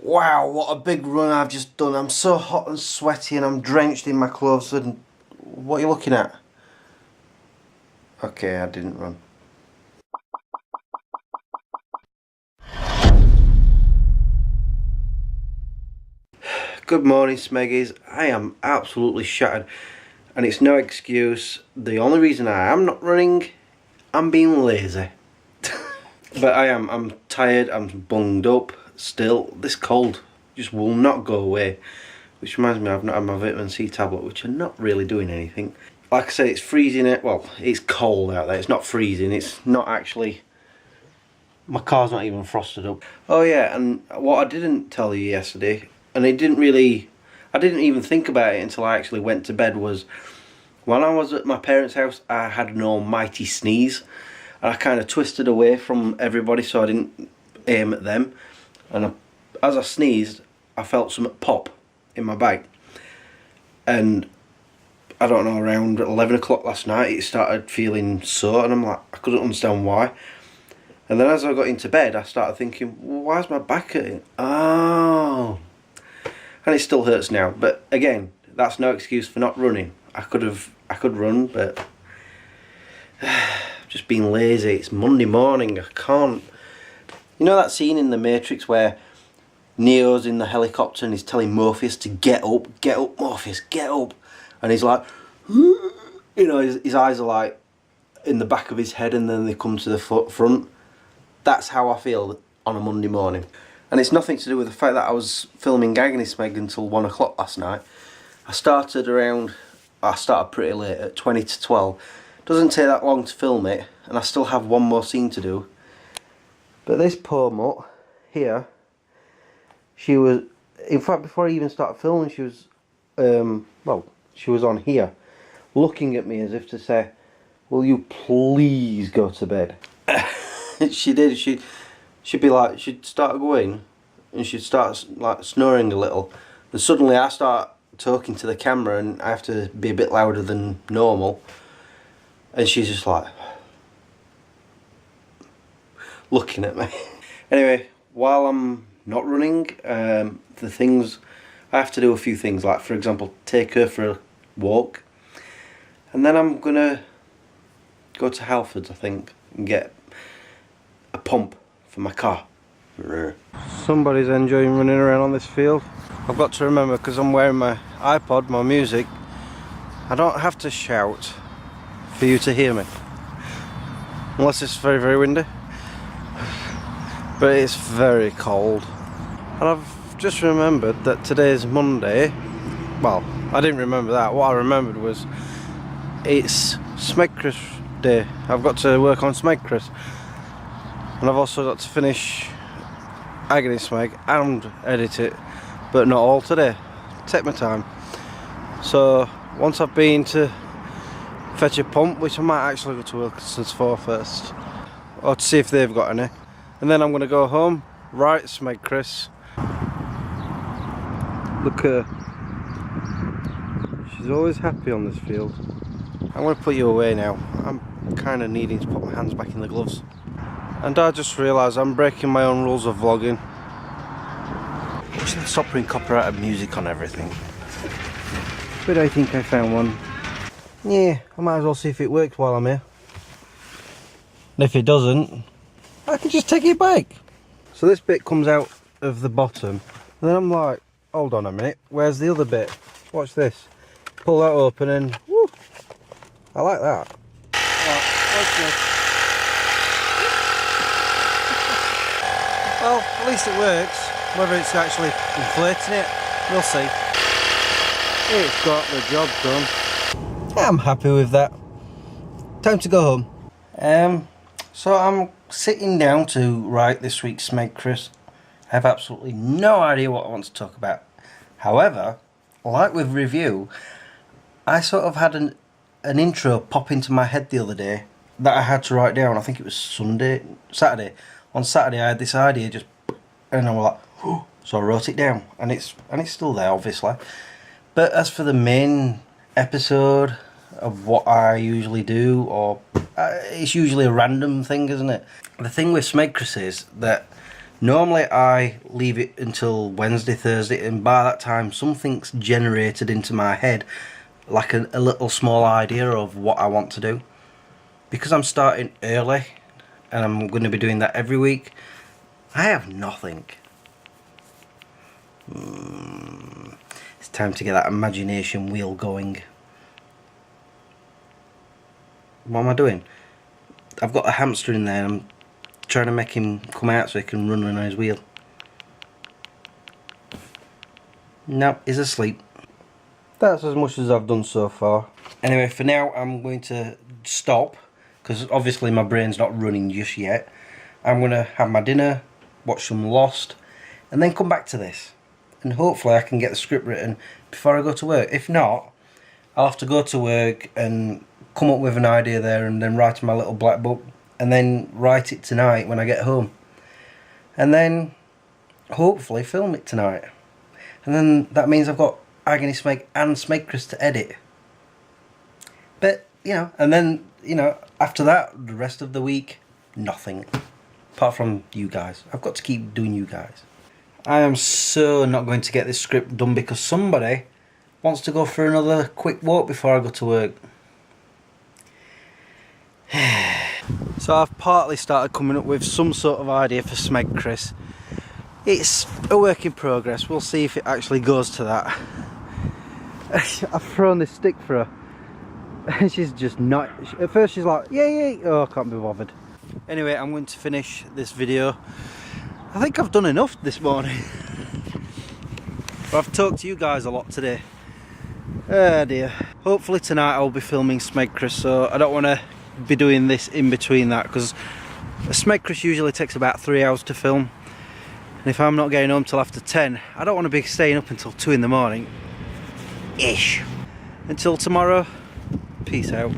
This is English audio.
Wow, what a big run I've just done. I'm so hot and sweaty and I'm drenched in my clothes. And what are you looking at? Okay, I didn't run. Good morning, Smeggies. I am absolutely shattered and it's no excuse. The only reason I am not running, I'm being lazy. But I'm tired, I'm bunged up still. This cold just will not go away. Which reminds me, I've not had my vitamin C tablet, which are not really doing anything. Like I said, it's freezing, well, it's cold out there. It's not freezing, it's not actually, my car's not even frosted up. Oh yeah, and what I didn't tell you yesterday, and I didn't even think about it until I actually went to bed, was when I was at my parents' house, I had an almighty sneeze. And I kind of twisted away from everybody so I didn't aim at them. And as I sneezed, I felt something pop in my bag. And I don't know, around 11 o'clock last night, it started feeling sore. And I'm like, I couldn't understand why. And then as I got into bed, I started thinking, well, why's my back hurting? Oh. And it still hurts now. But again, that's no excuse for not running. I could run, but just being lazy. It's Monday morning, I can't. You know that scene in The Matrix where Neo's in the helicopter and he's telling Morpheus to get up Morpheus, get up. And he's like, you know, his eyes are like in the back of his head and then they come to the front. That's how I feel on a Monday morning. And it's nothing to do with the fact that I was filming Agony Smeg until 1 o'clock last night. I started pretty late, at 20 to 12. Doesn't take that long to film it, and I still have one more scene to do. But this poor mutt here, she was, in fact, before I even started filming, she was, she was on here, looking at me as if to say, will you please go to bed? She did. She'd be like, she'd start going, and she'd start like snoring a little, and suddenly I start talking to the camera, and I have to be a bit louder than normal. And she's just like looking at me. Anyway, while I'm not running, I have to do a few things, like for example take her for a walk, and then I'm gonna go to Halfords, I think, and get a pump for my car. Somebody's enjoying running around on this field. I've got to remember, because I'm wearing my iPod, my music, I don't have to shout for you to hear me, unless it's very, very windy. But it's very cold. And I've just remembered that today is Monday. Well, I didn't remember that. What I remembered was it's Smegchris Day. I've got to work on Smegchris, and I've also got to finish Agony Smeg and edit it, but not all today. Take my time. So once I've been to fetch a pump, which I might actually go to Wilkinson's for first, or to see if they've got any, and then I'm going to go home, write Smegchris. Look at her. She's always happy on this field. I'm going to put you away now. I'm kind of needing to put my hands back in the gloves. And I just realised I'm breaking my own rules of vlogging. I should stop putting copyrighted music on everything. But I think I found one. Yeah, I might as well see if it works while I'm here. And if it doesn't, I can just take it back. So this bit comes out of the bottom, and then I'm like, hold on a minute, where's the other bit? Watch this. Pull that open and whoo, I like that. Right, watch this. Well, at least it works. Whether it's actually inflating it, we'll see. It's got the job done. I'm happy with that. Time to go home. So I'm sitting down to write this week's Smegchris. I have absolutely no idea what I want to talk about. However, like with review, I sort of had an intro pop into my head the other day that I had to write down. I think it was Saturday. On Saturday I had this idea, just, and I was like, oh, so I wrote it down, and it's still there, obviously. But as for the main episode of what I usually do, or it's usually a random thing, isn't it? The thing with Smegchris is that Normally I leave it until Wednesday, Thursday, and by that time something's generated into my head, like a little small idea of what I want to do. Because I'm starting early and I'm going to be doing that every week, I have nothing. It's time to get that imagination wheel going. What am I doing? I've got a hamster in there and I'm trying to make him come out so he can run on his wheel. No, he's asleep. That's as much as I've done so far. Anyway, for now I'm going to stop, because obviously my brain's not running just yet. I'm going to have my dinner, watch some Lost, and then come back to this. And hopefully I can get the script written before I go to work. If not, I'll have to go to work and come up with an idea there and then write in my little black book and then write it tonight when I get home. And then hopefully film it tonight. And then that means I've got Agony Smeg and Smegchris to edit. But, you know, and then, you know, after that, the rest of the week, nothing. Apart from you guys. I've got to keep doing you guys. I am so not going to get this script done because somebody wants to go for another quick walk before I go to work. So I've partly started coming up with some sort of idea for Smegchris. It's a work in progress. We'll see if it actually goes to that. I've thrown this stick for her. She's just not. At first she's like, yeah, oh, I can't be bothered. Anyway, I'm going to finish this video. I think I've done enough this morning. But I've talked to you guys a lot today. Oh dear. Hopefully tonight I'll be filming Smegchris, so I don't want to be doing this in between that, because Smegchris usually takes about 3 hours to film. And if I'm not getting home till after 10, I don't want to be staying up until 2 in the morning. Ish. Until tomorrow, peace out.